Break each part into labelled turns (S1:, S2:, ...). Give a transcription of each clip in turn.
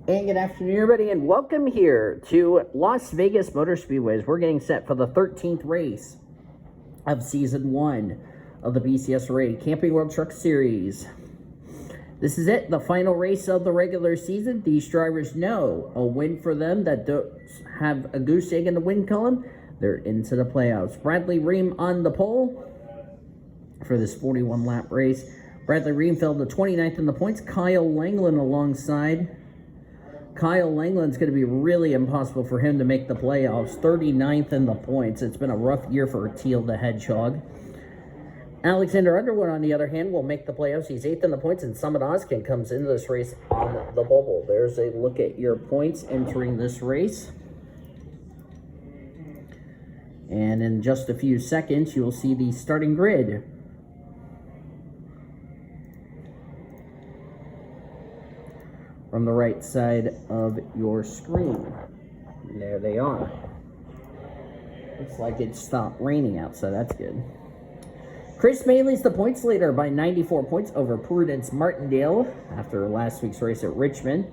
S1: And good afternoon, everybody, and welcome here to Las Vegas Motor Speedways. We're getting set for the 13th race of Season 1 of the PCSRA Camping World Truck Series. This is it, the final race of the regular season. These drivers know a win for them that don't have a goose egg in the win column. They're into the playoffs. Bradley Ream on the pole for this 41-lap race. Bradley Ream fell to 29th in the points. Kyle Langland alongside. Kyle Langland's going to be really impossible for him to make the playoffs. 39th in the points. It's been a rough year for Teal the Hedgehog. Alexander Underwood, on the other hand, will make the playoffs. He's 8th in the points, and Summit Oskin comes into this race on the bubble. There's a look at your points entering this race. And in just a few seconds, you'll see the starting grid. From the right side of your screen. And there they are. Looks like it stopped raining out, so that's good. Chris Maley's the points leader by 94 points over Prudence Martindale after last week's race at Richmond.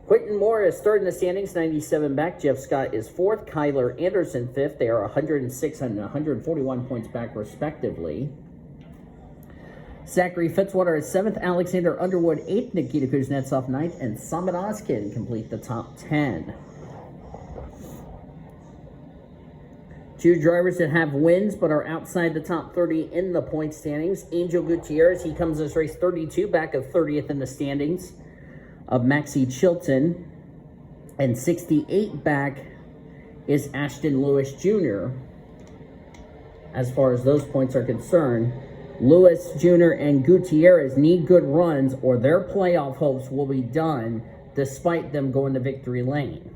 S1: Quentin Moore is third in the standings, 97 back. Jeff Scott is fourth. Kyler Anderson fifth. They are 106 and 141 points back, respectively. Zachary Fitzwater is 7th, Alexander Underwood 8th, Nikita Kuznetsov 9th, and Summit Oskin complete the top 10. Two drivers that have wins but are outside the top 30 in the point standings. Angel Gutierrez, he comes this race 32 back of 30th in the standings of Maxie Chilton, and 68 back is Ashton Lewis Jr. As far as those points are concerned, Lewis Jr. and Gutierrez need good runs or their playoff hopes will be done despite them going to victory lane.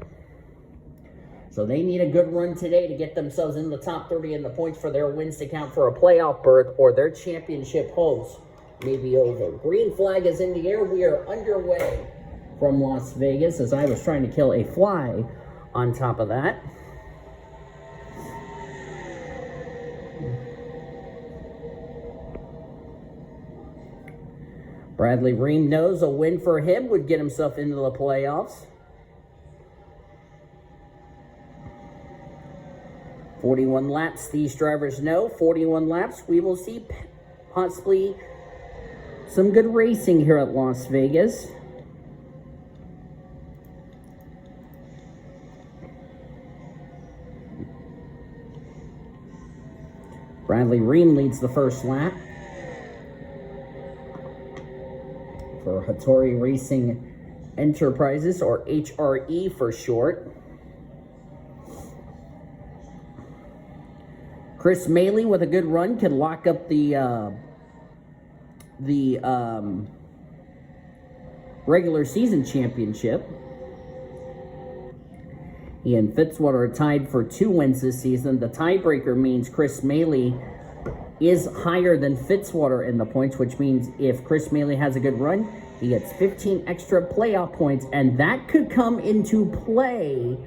S1: So they need a good run today to get themselves in the top 30 in the points for their wins to count for a playoff berth, or their championship hopes may be over. Green flag is in the air. We are underway from Las Vegas as I was trying to kill a fly on top of that. Bradley Ream knows a win for him would get himself into the playoffs. 41 laps, these drivers know. 41 laps, we will see possibly some good racing here at Las Vegas. Bradley Ream leads the first lap for Hattori Racing Enterprises, or HRE for short. Chris Maley with a good run can lock up the regular season championship. He and Fitzwater are tied for 2 wins this season. The tiebreaker means Chris Maley is higher than Fitzwater in the points, which means if Chris Maley has a good run, he gets 15 extra playoff points, and that could come into play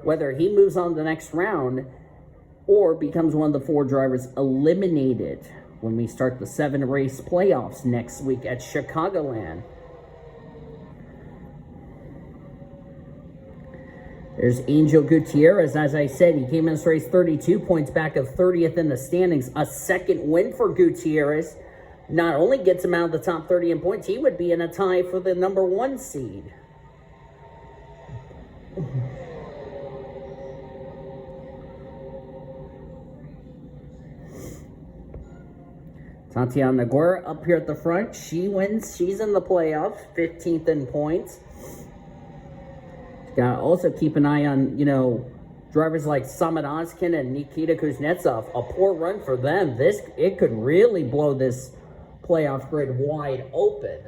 S1: whether he moves on to the next round or becomes one of the 4 drivers eliminated when we start the 7-race playoffs next week at Chicagoland. There's Angel Gutierrez. As I said, he came in this race 32 points back of 30th in the standings. A second win for Gutierrez not only gets him out of the top 30 in points, he would be in a tie for the number 1 seed. Tatiana Guerra up here at the front. She wins. She's in the playoffs, 15th in points. Got to also keep an eye on, drivers like Summit Oskin and Nikita Kuznetsov. A poor run for them. It could really blow this playoff grid wide open.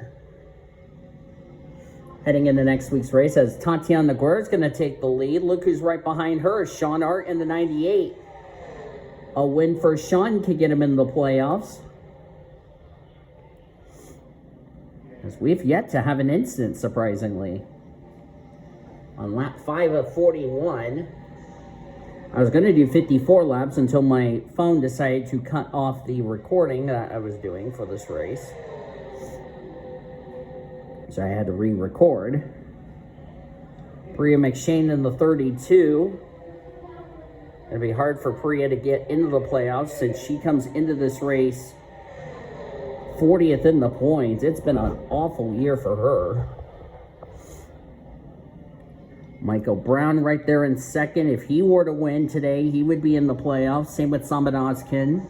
S1: Heading into next week's race, as Tatiana Guerra is going to take the lead. Look who's right behind her, Sean Art in the 98. A win for Sean could get him in the playoffs, as we've yet to have an incident, surprisingly. On lap 5 of 41, I was going to do 54 laps until my phone decided to cut off the recording that I was doing for this race. So I had to re-record. Priya McShane in the 32. It'll be hard for Priya to get into the playoffs since she comes into this race 40th in the points. It's been an awful year for her. Michael Brown right there in second. If he were to win today, he would be in the playoffs. Same with Samad Ozkin.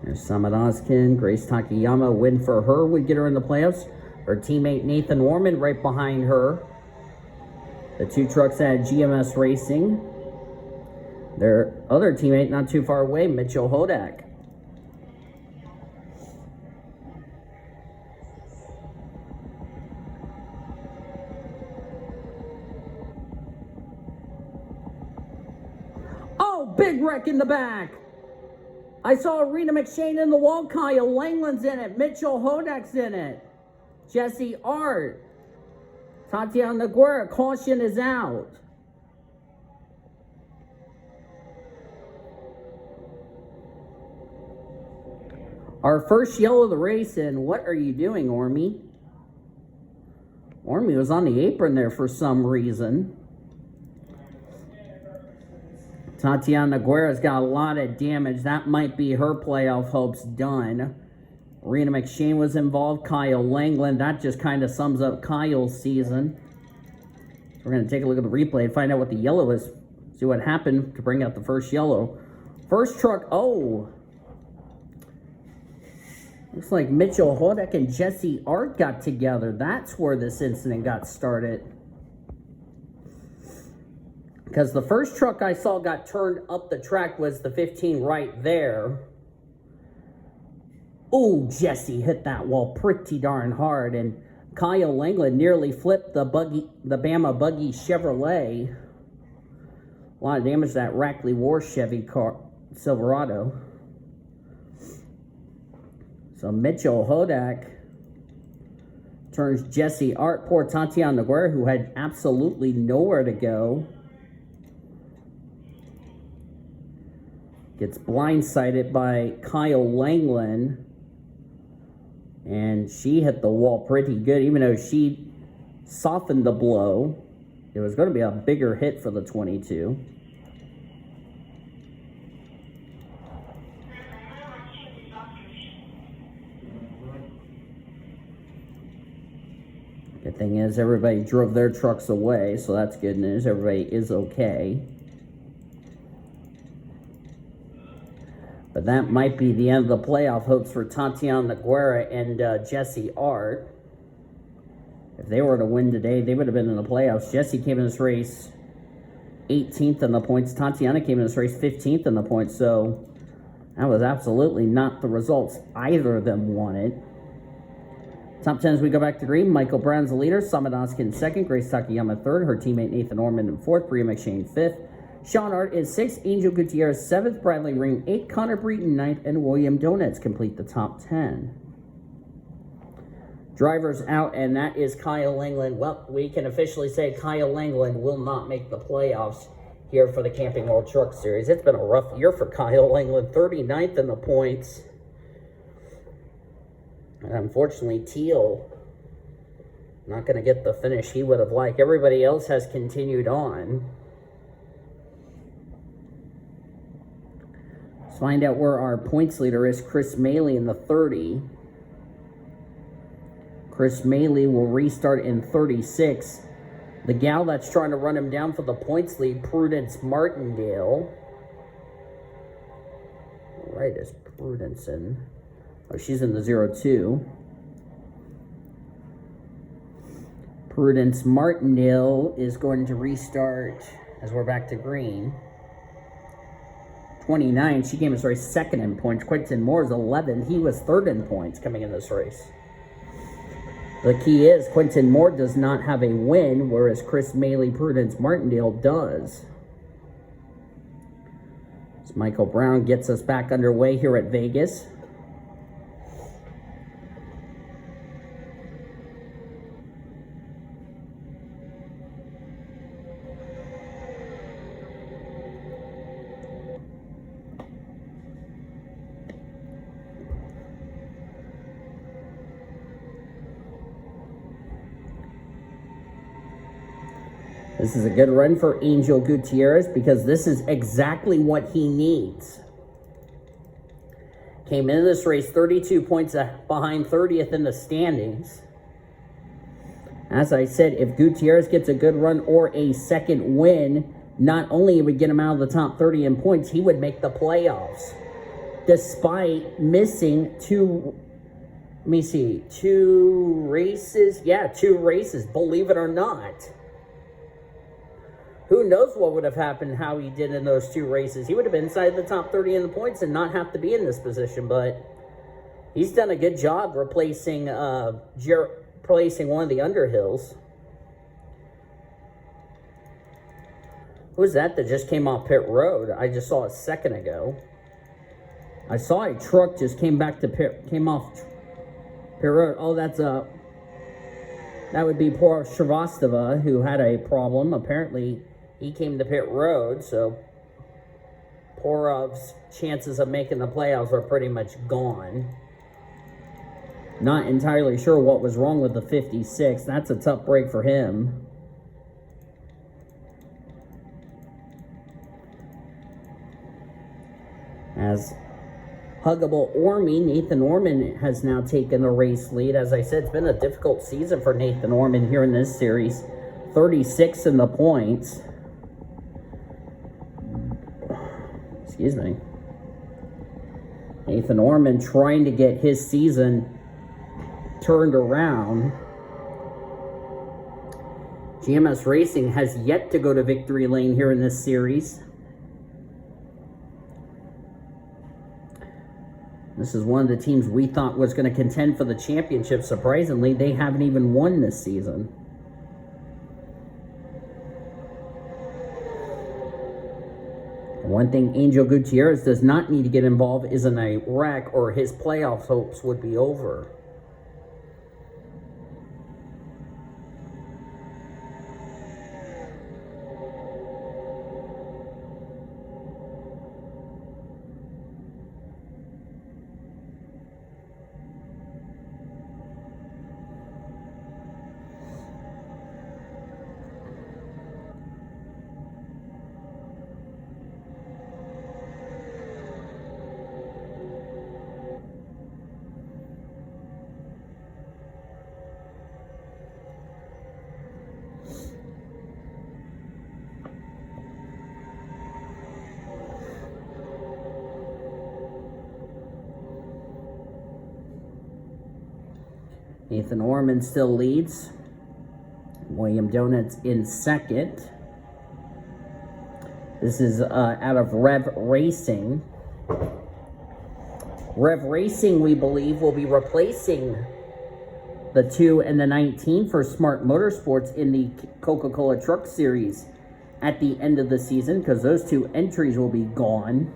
S1: There's Samad Ozkin. Grace Takayama, win for her would get her in the playoffs. Her teammate Nathan Warman right behind her. The two trucks at GMS Racing. Their other teammate not too far away, Mitchell Hodak. Oh, big wreck in the back. I saw Rena McShane in the wall. Kyle Langland's in it. Mitchell Hodak's in it. Jesse Art. Tatiana Guerra, caution is out. Our first yellow of the race, and what are you doing, Ormy? Ormy was on the apron there for some reason. Tatiana Guerra's got a lot of damage. That might be her playoff hopes done. Rena McShane was involved. Kyle Langland. That just kind of sums up Kyle's season. So we're going to take a look at the replay and find out what the yellow is. See what happened to bring out the first yellow. First truck, oh. Looks like Mitchell Hodak and Jesse Art got together. That's where this incident got started. Because the first truck I saw got turned up the track was the 15 right there. Oh, Jesse hit that wall pretty darn hard. And Kyle Langland nearly flipped the Bama Buggy Chevrolet. A lot of damage to that Rackley War Chevy car, Silverado. So Mitchell Hodak turns Jesse Art. Poor Tatiana Guerra, who had absolutely nowhere to go, gets blindsided by Kyle Langland. And she hit the wall pretty good, even though she softened the blow. It was going to be a bigger hit for the 22. Good thing is everybody drove their trucks away, so that's good news. Everybody is okay. But that might be the end of the playoff hopes for Tatiana Guerra and Jesse Art. If they were to win today, they would have been in the playoffs. Jesse came in this race 18th in the points. Tatiana came in this race 15th in the points. So that was absolutely not the results either of them wanted. Top 10 as we go back to green. Michael Brown's the leader. Samad Ozkin second. Grace Takayama third. Her teammate Nathan Orman in fourth. Priya McShane fifth. Sean Art is 6th, Angel Gutierrez 7th, Bradley Ring 8th, Connor Breton 9th, and William Donuts complete the top 10. Drivers out, and that is Kyle Langland. Well, we can officially say Kyle Langland will not make the playoffs here for the Camping World Truck Series. It's been a rough year for Kyle Langland, 39th in the points. And unfortunately, Teal not going to get the finish he would have liked. Everybody else has continued on. Let's find out where our points leader is. Chris Maley in the 30. Chris Maley will restart in 36. The gal that's trying to run him down for the points lead, Prudence Martindale. All right, is Prudence in? Oh, she's in the 02. Prudence Martindale is going to restart as we're back to green. 29, she came in this race second in points. Quentin Moore is 11. He was third in points coming in this race. The key is Quentin Moore does not have a win, whereas Chris Maley, Prudence Martindale does. So Michael Brown gets us back underway here at Vegas. This is a good run for Angel Gutierrez because this is exactly what he needs. Came into this race 32 points behind 30th in the standings. As I said, if Gutierrez gets a good run or a second win, not only would get him out of the top 30 in points, he would make the playoffs. Despite missing two races. Yeah, 2 races, believe it or not. Who knows what would have happened, how he did in those 2 races. He would have been inside the top 30 in the points and not have to be in this position, but he's done a good job replacing one of the Underhills. Who's that just came off pit road? I just saw a second ago. I saw a truck just came off pit road. Oh, that would be poor Shrivastava, who had a problem. Apparently, he came to pit road, so Porov's chances of making the playoffs are pretty much gone. Not entirely sure what was wrong with the 56. That's a tough break for him. As Huggable Nathan Orman has now taken the race lead. As I said, it's been a difficult season for Nathan Orman here in this series. 36 in the points. Excuse me. Nathan Orman trying to get his season turned around. GMS Racing has yet to go to victory lane here in this series. This is one of the teams we thought was going to contend for the championship. Surprisingly, they haven't even won this season. One thing Angel Gutierrez does not need to get involved is in a wreck, or his playoff hopes would be over. Nathan Orman still leads. William Donuts in second. This is out of Rev Racing. Rev Racing, we believe, will be replacing the 2 and the 19 for Smart Motorsports in the Coca-Cola Truck Series at the end of the season, because those 2 entries will be gone.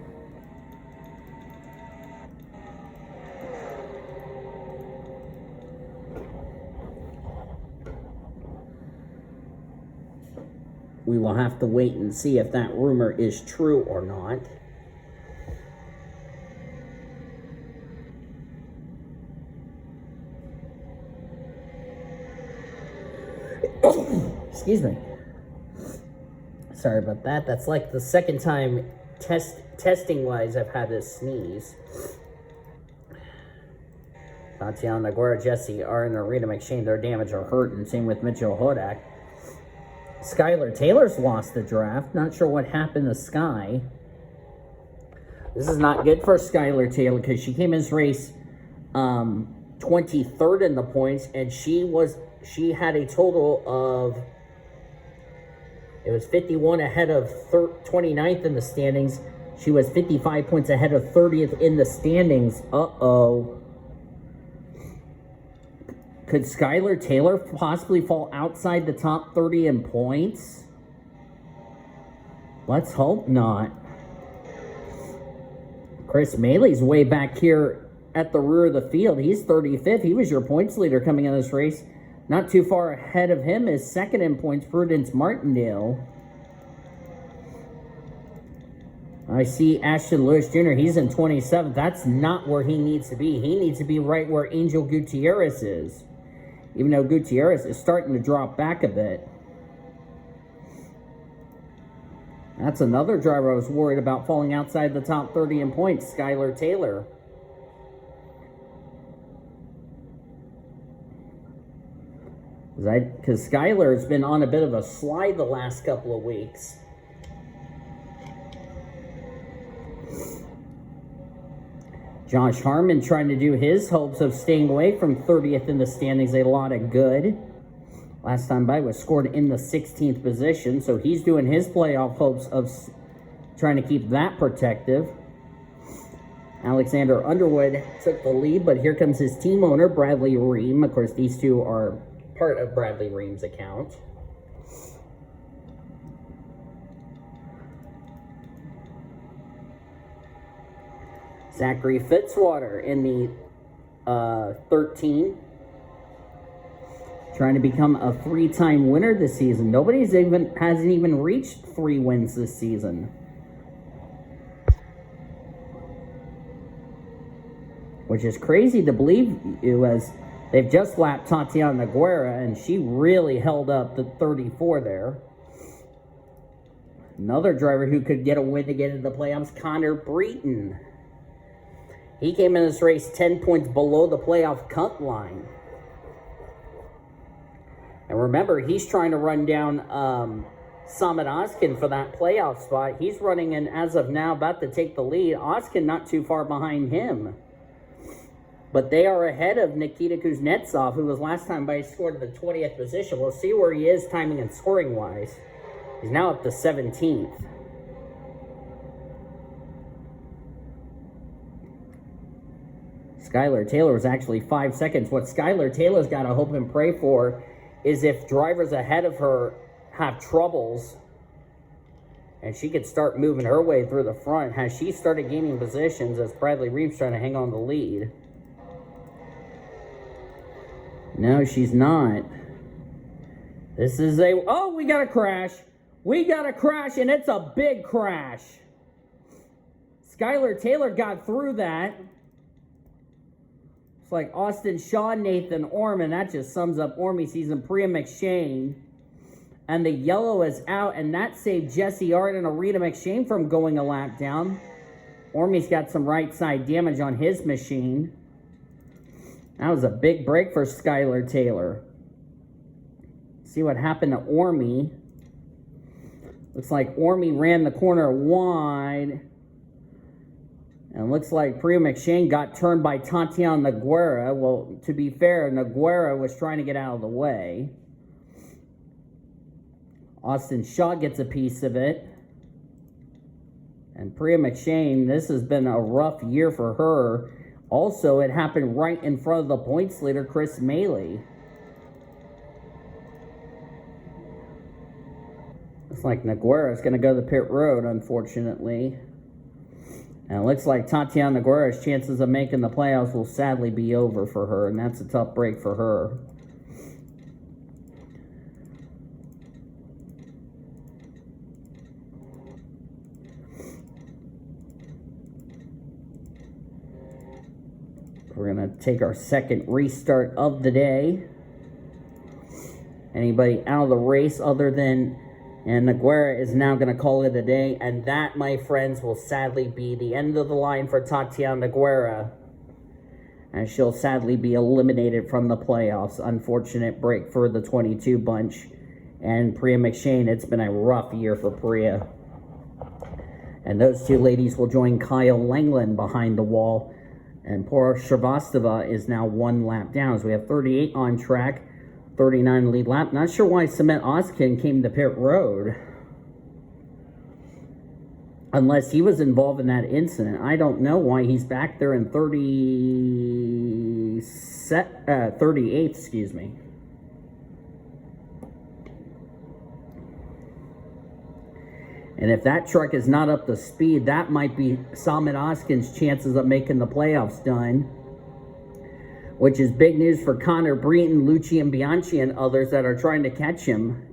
S1: We will have to wait and see if that rumor is true or not. Excuse me. Sorry about that. That's like the second time testing-wise I've had this sneeze. Tatiana Aguirre, Jesse are in the Rita McShane. Their damage or hurt, and same with Mitchell Hodak. Skylar Taylor's lost the draft. Not sure what happened to Sky. This is not good for Skylar Taylor because she came in this race 23rd in the points, and she had a total of, it was 51 ahead of 29th in the standings. She was 55 points ahead of 30th in the standings. Uh-oh. Could Skylar Taylor possibly fall outside the top 30 in points? Let's hope not. Chris Maley's way back here at the rear of the field. He's 35th. He was your points leader coming in this race. Not too far ahead of him is second in points, Prudence Martindale. I see Ashton Lewis Jr. He's in 27th. That's not where he needs to be. He needs to be right where Angel Gutierrez is. Even though Gutierrez is starting to drop back a bit. That's another driver I was worried about falling outside the top 30 in points, Skylar Taylor. Because Skylar has been on a bit of a slide the last couple of weeks. Josh Harmon trying to do his hopes of staying away from 30th in the standings a lot of good. Last time by was scored in the 16th position, so he's doing his playoff hopes of trying to keep that protective. Alexander Underwood took the lead, but here comes his team owner, Bradley Ream. Of course, these two are part of Bradley Ream's account. Zachary Fitzwater in the 13. Trying to become a 3-time winner this season. Hasn't even reached 3 wins this season. Which is crazy to believe, as they've just lapped Tatiana Guerra, and she really held up the 34 there. Another driver who could get a win to get into the playoffs, Connor Breton. He came in this race 10 points below the playoff cut line. And remember, he's trying to run down Samit Oskin for that playoff spot. He's running in, as of now, about to take the lead. Oskin not too far behind him. But they are ahead of Nikita Kuznetsov, who was last time by scored in the 20th position. We'll see where he is timing and scoring-wise. He's now up to 17th. Skylar Taylor was actually 5 seconds. What Skylar Taylor's got to hope and pray for is if drivers ahead of her have troubles and she could start moving her way through the front. Has she started gaining positions as Bradley Ream's trying to hang on the lead? No, she's not. This is oh, we got a crash. We got a crash, and it's a big crash. Skylar Taylor got through that. It's like Austin Shaw, Nathan Orman. That just sums up Ormy season. Priya McShane. And the yellow is out, and that saved Jesse Art and Arita McShane from going a lap down. Ormy's got some right side damage on his machine. That was a big break for Skylar Taylor. See what happened to Ormy. Looks like Ormy ran the corner wide. And looks like Priya McShane got turned by Tatiana Guerra. Well, to be fair, Naguera was trying to get out of the way. Austin Shaw gets a piece of it. And Priya McShane, this has been a rough year for her. Also, it happened right in front of the points leader, Chris Maley. Looks like Naguera is going to go to the pit road, unfortunately. And it looks like Tatiana Naguera's chances of making the playoffs will sadly be over for her, and that's a tough break for her. We're going to take our second restart of the day. Anybody out of the race other than... And Naguera is now going to call it a day. And that, my friends, will sadly be the end of the line for Tatiana Naguera. And she'll sadly be eliminated from the playoffs. Unfortunate break for the 22 bunch. And Priya McShane, it's been a rough year for Priya. And those two ladies will join Kyle Langland behind the wall. And poor Shrivastava is now 1 lap down. So we have 38 on track. 39 lead lap. Not sure why Samit Oskin came to pit road. Unless he was involved in that incident. I don't know why he's back there in 38th, excuse me. And if that truck is not up to speed, that might be Samit Oskin's chances of making the playoffs done. Which is big news for Connor Breton, Lucian Bianchi, and others that are trying to catch him.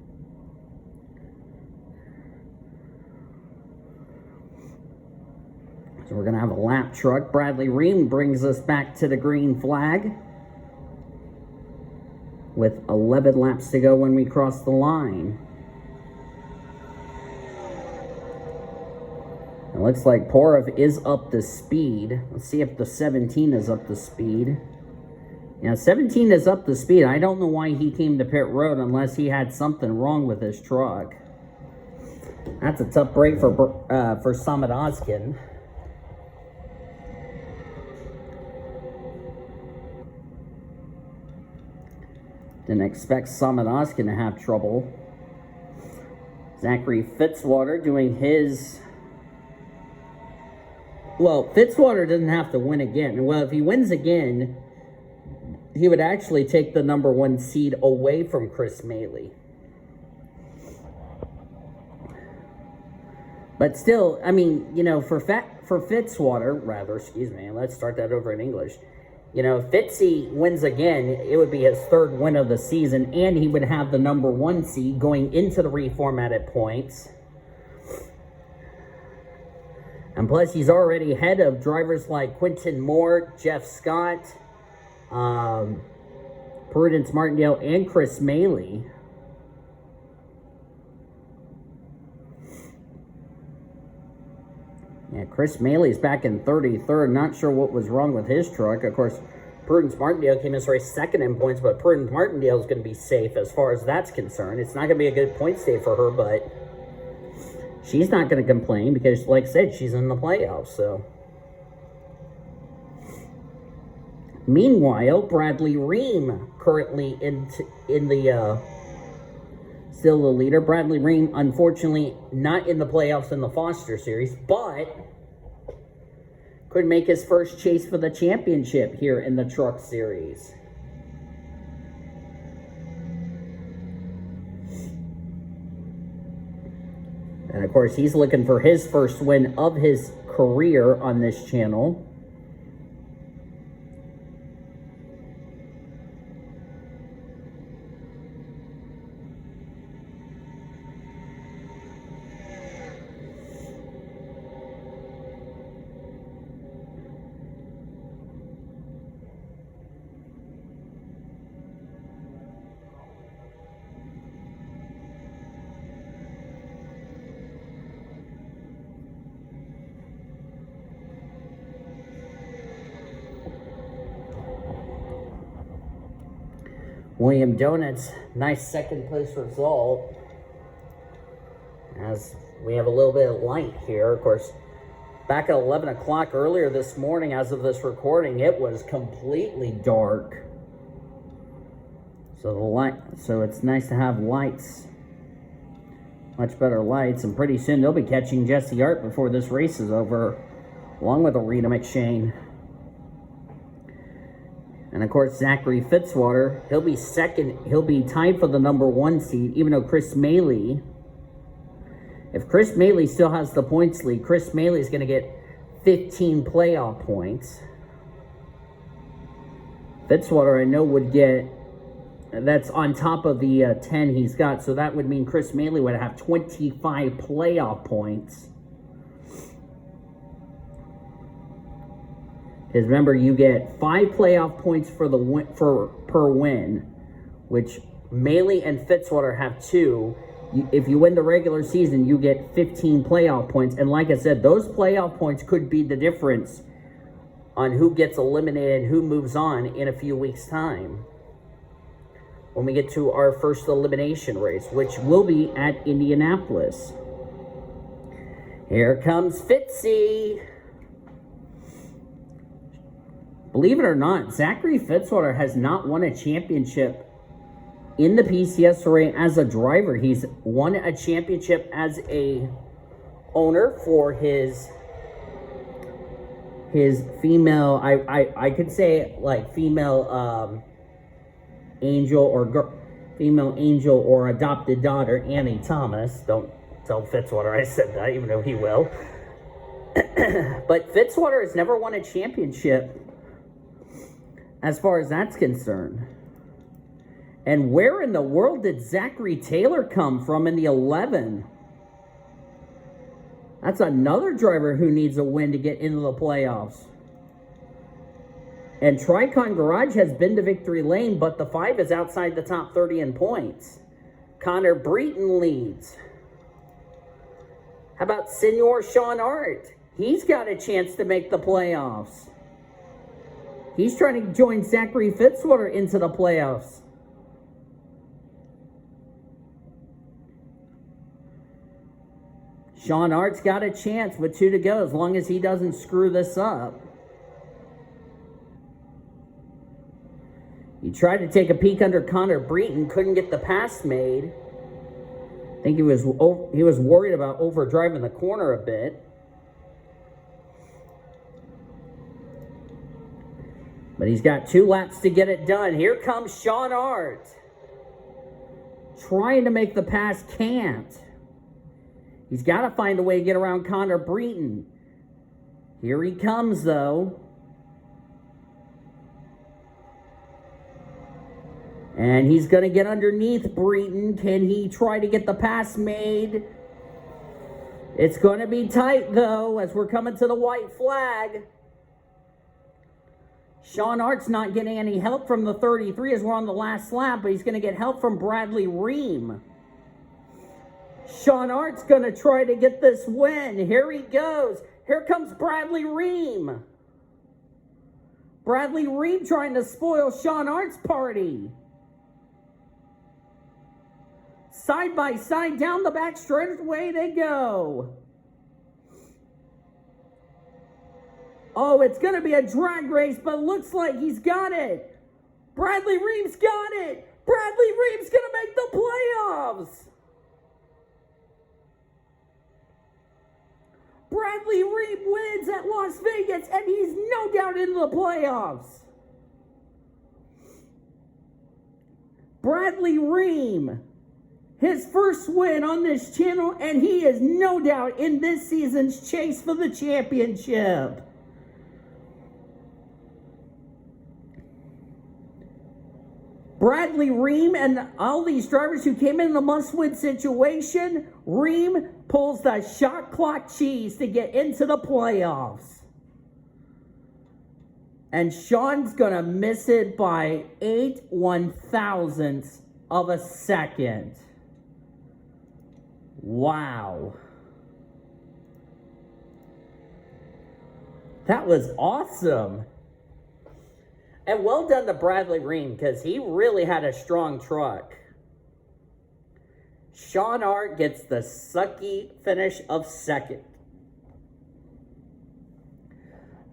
S1: So we're going to have a lap truck. Bradley Ream brings us back to the green flag. With 11 laps to go when we cross the line. It looks like Porov is up to speed. Let's see if the 17 is up to speed. Yeah, 17 is up to speed. I don't know why he came to pit road unless he had something wrong with his truck. That's a tough break for Samad Oskin. Didn't expect Samad Oskin to have trouble. Zachary Fitzwater doing his... Well, Fitzwater doesn't have to win again. Well, if he wins again, he would actually take the number 1 seed away from Chris Maley. But still, I mean, you know, for Fitzwater, rather, excuse me, let's start that over in English. You know, if Fitzy wins again, it would be his 3rd win of the season, and he would have the number 1 seed going into the reformatted points. And plus, he's already ahead of drivers like Quinton Moore, Jeff Scott, Prudence Martindale, and Chris Maley. Yeah, Chris Maley's back in 33rd. Not sure what was wrong with his truck. Of course, Prudence Martindale came in race 2nd in points, but Prudence Martindale is going to be safe as far as that's concerned. It's not going to be a good point save for her, but she's not going to complain because, like I said, she's in the playoffs. So, meanwhile, Bradley Ream currently in the still the leader. Bradley Ream, unfortunately, not in the playoffs in the Foster Series, but could make his first chase for the championship here in the Truck Series. And, of course, he's looking for his first win of his career on this channel. William Donuts, nice 2nd place result. As we have a little bit of light here. Of course, back at 11 o'clock earlier this morning, as of this recording, it was completely dark. So it's nice to have lights. Much better lights. And pretty soon they'll be catching Jesse Art before this race is over, along with Arena McShane. And, of course, Zachary Fitzwater, he'll be second. He'll be tied for the number 1 seed, even though Chris Maley, if Chris Maley still has the points lead, Chris Maley is going to get 15 playoff points. Fitzwater, I know, would get, that's on top of the 10 he's got, so that would mean Chris Maley would have 25 playoff points. Because remember, you get 5 playoff points for the win, per win, which Maley and Fitzwater have 2. If you win the regular season, you get 15 playoff points. And like I said, those playoff points could be the difference on who gets eliminated and who moves on in a few weeks' time, when we get to our first elimination race, which will be at Indianapolis. Here comes Fitzy. Believe it or not, Zachary Fitzwater has not won a championship in the PCSRA as a driver. He's won a championship as a owner for his female, I could say like female angel or female angel or adopted daughter, Annie Thomas. Don't tell Fitzwater I said that, even though he will. But Fitzwater has never won a championship as far as that's concerned. And where in the world did Zachary Taylor come from in the 11? That's another driver who needs a win to get into the playoffs. And Tricon Garage has been to victory lane, but the 5 is outside the top 30 in points. Connor Breton leads. How about Senor Sean Hart? He's got a chance to make the playoffs. He's trying to join Zachary Fitzwater into the playoffs. Sean Hart's got a chance with 2 to go as long as he doesn't screw this up. He tried to take a peek under Connor Breton, couldn't get the pass made. I think he was worried about overdriving the corner a bit. But he's got 2 laps to get it done. Here comes Sean Hart. Trying to make the pass, can't. He's got to find a way to get around Connor Breton. Here he comes, though. And he's going to get underneath Breton. Can he try to get the pass made? It's going to be tight, though, as we're coming to the white flag. Sean Hart's not getting any help from the 33 as we're on the last lap, but he's going to get help from Bradley Ream. Sean Hart's going to try to get this win. Here he goes. Here comes Bradley Ream. Bradley Ream trying to spoil Sean Hart's party. Side by side down the back straightaway they go. Oh, it's going to be a drag race, but looks like he's got it. Bradley Ream's got it. Bradley Ream's going to make the playoffs. Bradley Ream wins at Las Vegas, and he's no doubt in the playoffs. Bradley Ream, his first win on this channel, and he is no doubt in this season's chase for the championship. Bradley Ream and all these drivers who came in a must-win situation, Ream pulls the shot clock cheese to get into the playoffs. And Sean's going to miss it by 8/1000ths of a second. Wow. That was awesome. And well done to Bradley Ream, because he really had a strong truck. Sean Hart gets the sucky finish of second.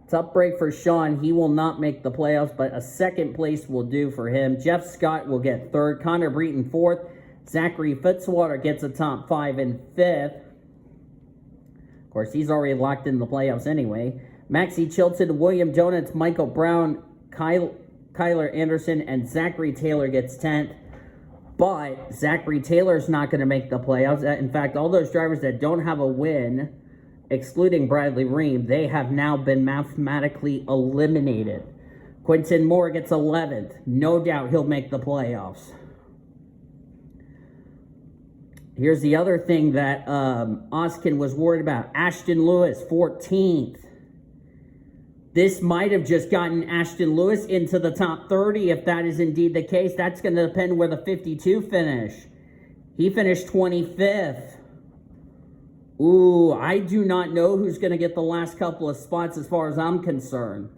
S1: Tough break for Sean. He will not make the playoffs, but a second place will do for him. Jeff Scott will get third. Connor Breton fourth. Zachary Fitzwater gets a top 5 in fifth. Of course, he's already locked in the playoffs anyway. Maxie Chilton, William Donuts, Michael Brown, Kyler Anderson, and Zachary Taylor gets 10th. But Zachary Taylor's not going to make the playoffs. In fact, all those drivers that don't have a win, excluding Bradley Ream, they have now been mathematically eliminated. Quentin Moore gets 11th. No doubt he'll make the playoffs. Here's the other thing that Oskin was worried about. Ashton Lewis, 14th. This might have just gotten Ashton Lewis into the top 30 if that is indeed the case. That's going to depend where the 52 finish. He finished 25th. Ooh, I do not know who's going to get the last couple of spots as far as I'm concerned.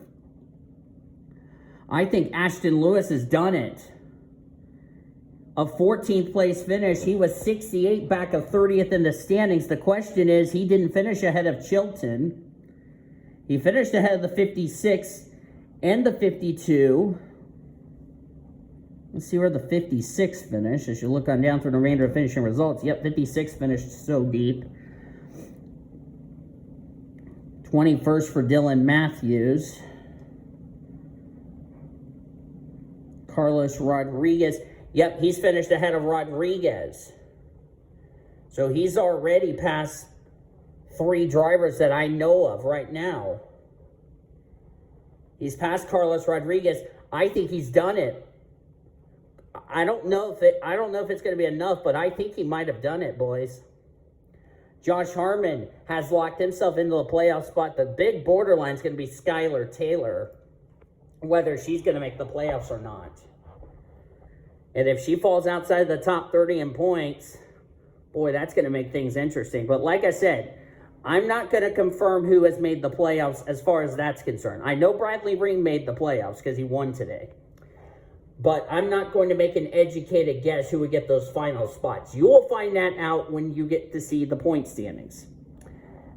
S1: I think Ashton Lewis has done it. A 14th place finish. He was 68 back of 30th in the standings. The question is, he didn't finish ahead of Chilton. He finished ahead of the 56 and the 52. Let's see where the 56 finished. As you look on down through the remainder of finishing results. Yep, 56 finished so deep. 21st for Dylan Matthews. Carlos Rodriguez. Yep, he's finished ahead of Rodriguez. So he's already past 3 drivers that I know of right now. He's passed Carlos Rodriguez. I think he's done it. I don't know if it's going to be enough, but I think he might have done it, boys. Josh Harmon has locked himself into the playoff spot. The big borderline is going to be Skylar Taylor, whether she's going to make the playoffs or not. And if she falls outside the top 30 in points, Boy, that's going to make things interesting. But like I said, I'm not going to confirm who has made the playoffs as far as that's concerned. I know Bradley Ream made the playoffs because he won today. But I'm not going to make an educated guess who would get those final spots. You will find that out when you get to see the point standings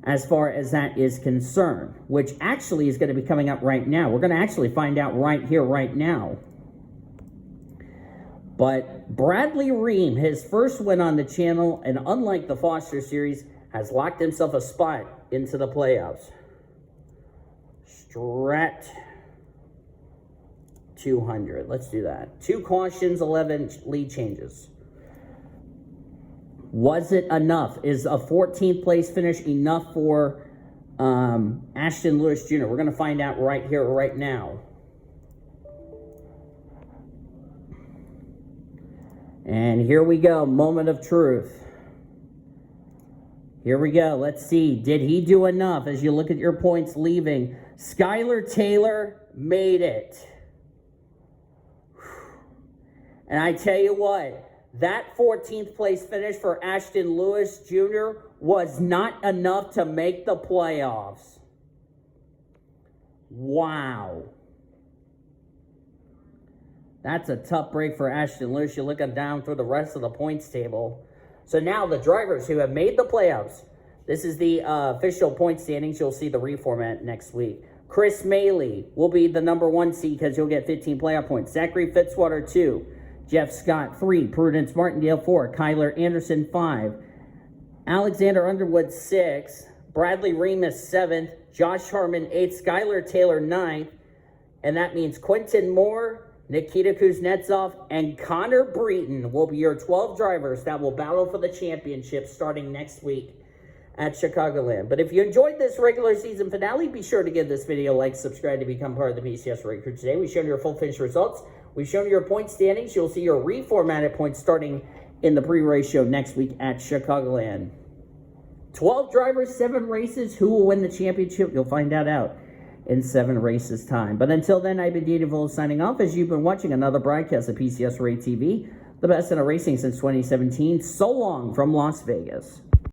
S1: as far as that is concerned, which actually is going to be coming up right now. We're going to actually find out right here, right now. But Bradley Ream, his first win on the channel, and unlike the Foster Series, has locked himself a spot into the playoffs. Strat 200. Let's do that. 2 cautions, 11 lead changes. Was it enough? Is a 14th place finish enough for Ashton Lewis Jr.? We're going to find out right here, right now. And here we go. Moment of truth. Here we go. Let's see. Did he do enough as you look at your points leaving? Skylar Taylor made it. And I tell you what, that 14th place finish for Ashton Lewis Jr. was not enough to make the playoffs. Wow. That's a tough break for Ashton Lewis. You're looking down through the rest of the points table. So now the drivers who have made the playoffs, this is the official point standings. You'll see the reformat next week. Chris Maley will be the number 1 seed because he'll get 15 playoff points. Zachary Fitzwater, 2. Jeff Scott, 3. Prudence Martindale, 4. Kyler Anderson, 5. Alexander Underwood, 6. Bradley Remus, 7th. Josh Harmon, 8th. Skylar Taylor, 9th. And that means Quentin Moore, Nikita Kuznetsov, and Connor Breton will be your 12 drivers that will battle for the championship starting next week at Chicagoland. But if you enjoyed this regular season finale, be sure to give this video a like, subscribe to become part of the PCSRA crew today. We've shown you your full finish results. We've shown you your point standings. You'll see your reformatted points starting in the pre-race show next week at Chicagoland. 12 drivers, 7 races. Who will win the championship? You'll find out in 7 races time. But until then, I've been Data signing off as you've been watching another broadcast of PCSRA TV, the best in racing since 2017. So long from Las Vegas.